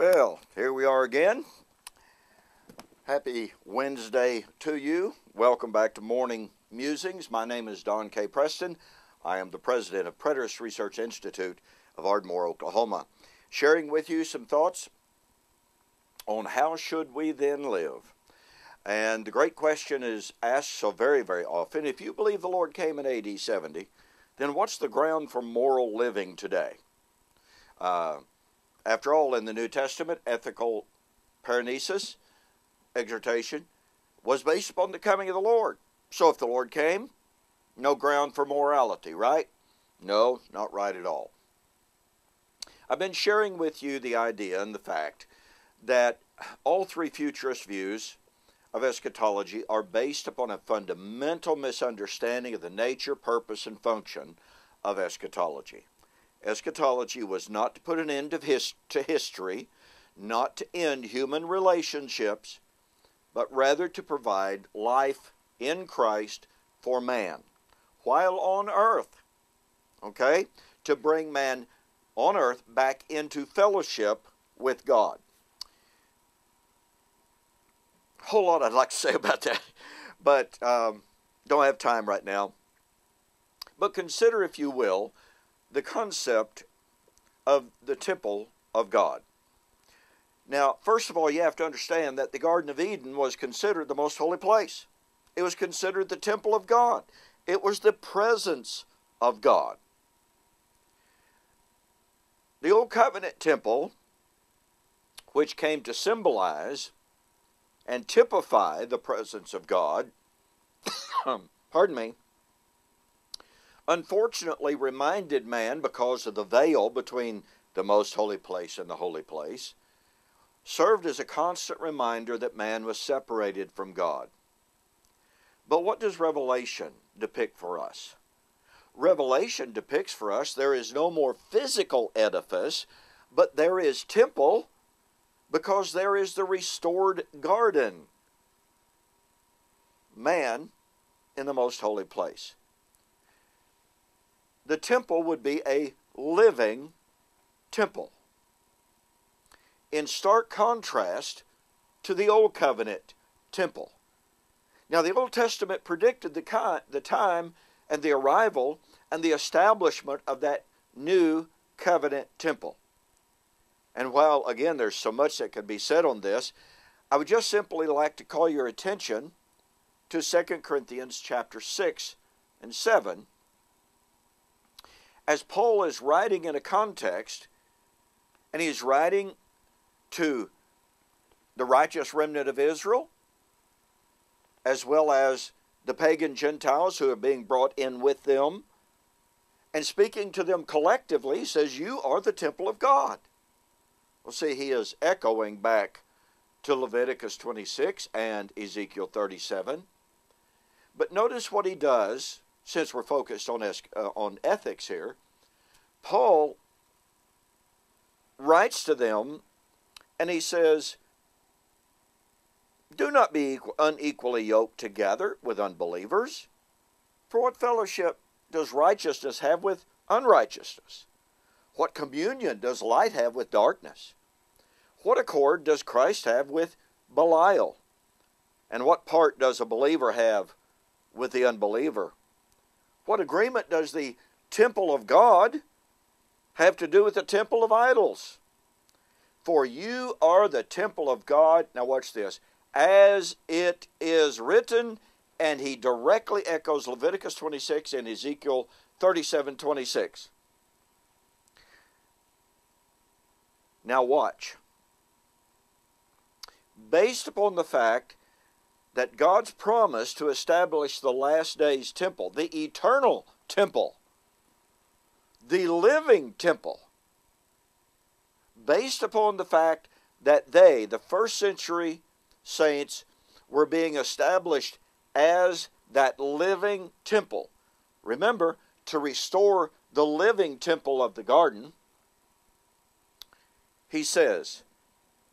Well, here we are again. Happy Wednesday to you. Welcome back to Morning Musings. My name is Don K. Preston. I am the president of Preterist Research Institute of Ardmore, Oklahoma, sharing with you some thoughts on how should we then live. And the great question is asked so very, very often, if you believe the Lord came in AD 70, then what's the ground for moral living today? After all, in the New Testament, ethical paranesis, exhortation, was based upon the coming of the Lord. So if the Lord came, no ground for morality, right? No, not right at all. I've been sharing with you the idea and the fact that all three futurist views of eschatology are based upon a fundamental misunderstanding of the nature, purpose, and function of eschatology. Eschatology was not to put an end to history, not to end human relationships, but rather to provide life in Christ for man while on earth. Okay? To bring man on earth back into fellowship with God. A whole lot I'd like to say about that, but don't have time right now. But consider, if you will, the concept of the temple of God. Now, first of all, you have to understand that the Garden of Eden was considered the most holy place. It was considered the temple of God. It was the presence of God. The Old Covenant temple, which came to symbolize and typify the presence of God, pardon me, unfortunately reminded man, because of the veil between the most holy place and the holy place, served as a constant reminder that man was separated from God. But what does Revelation depict for us? Revelation depicts for us there is no more physical edifice, but there is temple, because there is the restored garden. Man in the most holy place. The temple would be a living temple, in stark contrast to the Old Covenant temple. Now, the Old Testament predicted the time and the arrival and the establishment of that new covenant temple. And while, again, there's so much that could be said on this, I would just simply like to call your attention to 2 Corinthians chapter 6 and 7. As Paul is writing in a context, and he's writing to the righteous remnant of Israel, as well as the pagan Gentiles who are being brought in with them, and speaking to them collectively, he says, you are the temple of God. Well, see, he is echoing back to Leviticus 26 and Ezekiel 37. But notice what he does, since we're focused on ethics here. Paul writes to them, and he says, do not be unequally yoked together with unbelievers. For what fellowship does righteousness have with unrighteousness? What communion does light have with darkness? What accord does Christ have with Belial? And what part does a believer have with the unbeliever? What agreement does the temple of God have to do with the temple of idols? For you are the temple of God, now watch this, as it is written, and he directly echoes Leviticus 26 and Ezekiel 37:26. Now watch. Based upon the fact that God's promise to establish the last days temple, the eternal temple, the living temple, based upon the fact that they, the first century saints, were being established as that living temple. Remember, to restore the living temple of the garden, he says,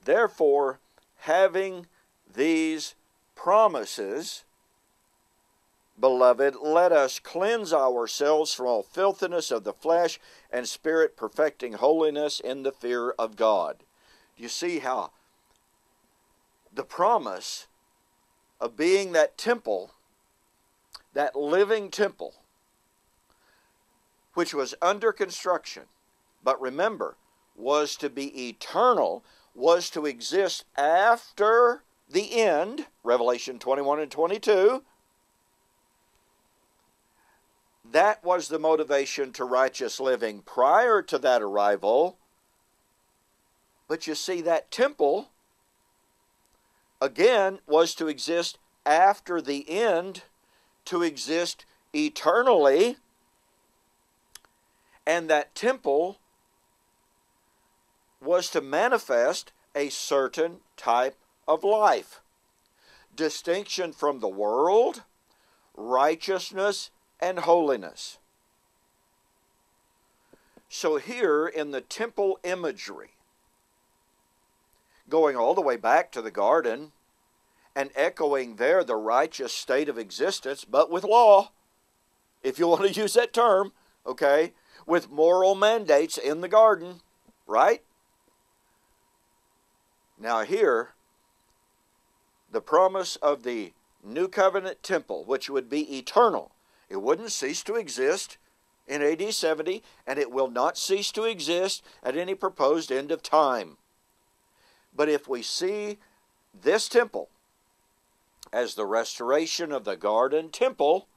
therefore, having these promises, beloved, let us cleanse ourselves from all filthiness of the flesh and spirit, perfecting holiness in the fear of God. Do you see how the promise of being that temple, that living temple, which was under construction, but remember, was to be eternal, was to exist after the end, Revelation 21 and 22, that was the motivation to righteous living prior to that arrival. But you see, that temple, again, was to exist after the end, to exist eternally. And that temple was to manifest a certain type of life. Distinction from the world, righteousness, and holiness. So here in the temple imagery, going all the way back to the garden and echoing there the righteous state of existence, but with law, if you want to use that term, okay, with moral mandates in the garden, right? Now here, the promise of the New Covenant temple, which would be eternal. It wouldn't cease to exist in AD 70, and it will not cease to exist at any proposed end of time. But if we see this temple as the restoration of the garden temple,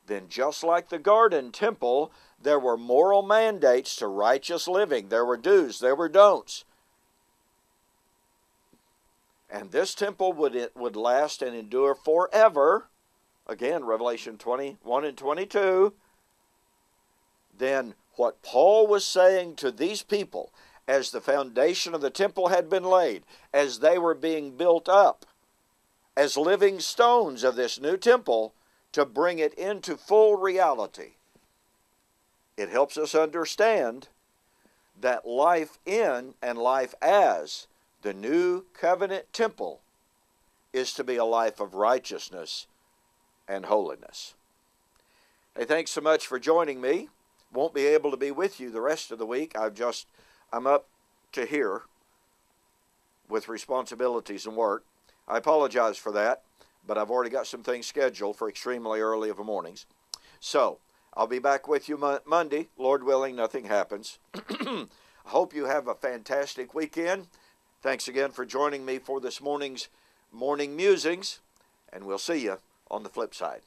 then just like the garden temple, there were moral mandates to righteous living. There were do's, there were don'ts. And this temple would last and endure forever. Again, Revelation 21 and 22. Then what Paul was saying to these people as the foundation of the temple had been laid, as they were being built up, as living stones of this new temple to bring it into full reality. It helps us understand that life in and life as the new covenant temple is to be a life of righteousness and holiness. Hey, thanks so much for joining me. Won't be able to be with you the rest of the week. I'm up to here with responsibilities and work. I apologize for that, but I've already got some things scheduled for extremely early of the mornings. So, I'll be back with you Monday. Lord willing, nothing happens. I hope you have a fantastic weekend. Thanks again for joining me for this morning's Morning Musings, and we'll see you on the flip side.